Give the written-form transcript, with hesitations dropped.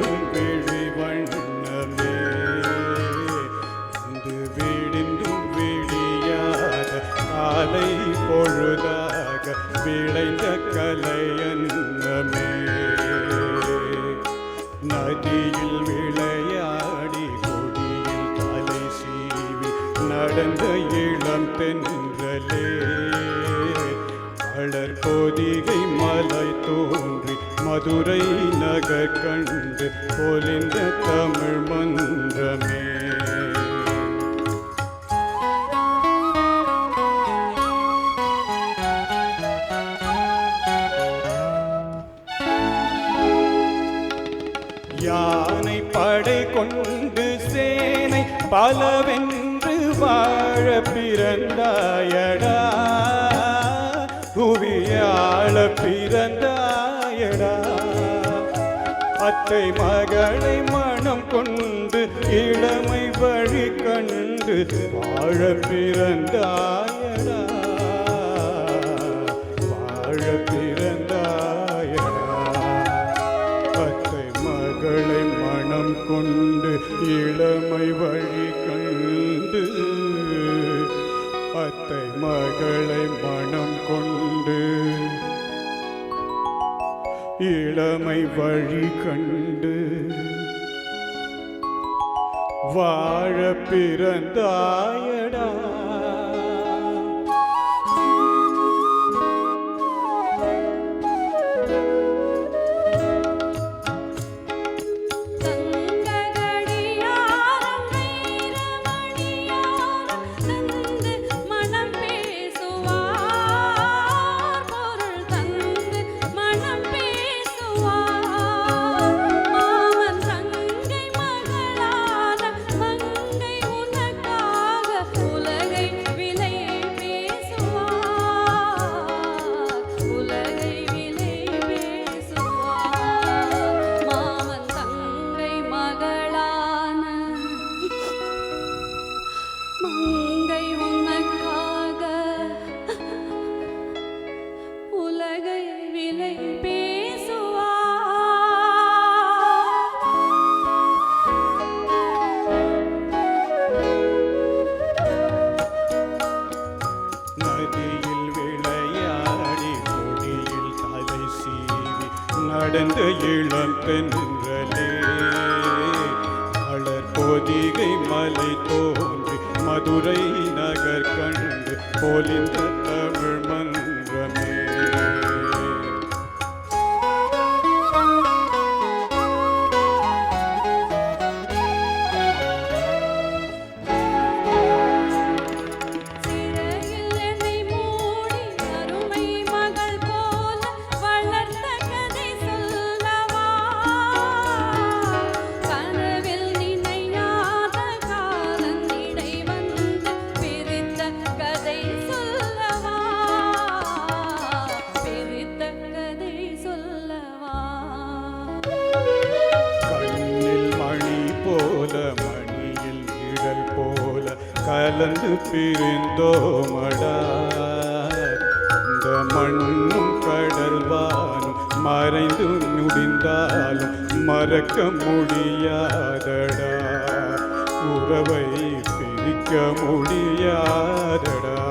விடிந்தும் விழி வண்ணமே வந்து விடிந்தும் விடியாத காலை பொழுதாக விளைந்த கலையன்னமே நதியில் விளையாடி கொடியில் தலை சீவி நடந்த இளம் தென்றலே வளர் பொதிகை மலை தோன்றி மதுரை நகர் கண்டு பொலிந்த தமிழ் மன்றமே யானை படை கொண்டு சேனை பலவென்று வாழ பிறந்தாயடா புவியாள பிறந்தாயடா அத்தை மகளை மனம் கொண்டு இளமை வழி கண்டு வாழ பிறந்தாயடா வாழ பிறந்தாயடா அத்தை மகளை மனம் கொண்டு இளமை வழி கண்டு அத்தை மகளை மனம் கொண்டு இளமை வழி கண்டு வாழ பிறந்தாயடா நடந்த இளம் தென்றலே வளர் பொதிகை மலை தோன்றி மதுரை நகர் கண்டு பொலிந்த தமிழ் மன்றமே மணியில் நிழல் போல கலந்து பிரிந்தோமடா இந்த மண்ணும் கடல்வானும் மறைந்து முடிந்தாலும் மறக்க முடியாதடா உறவை பிரிக்க முடியாதடா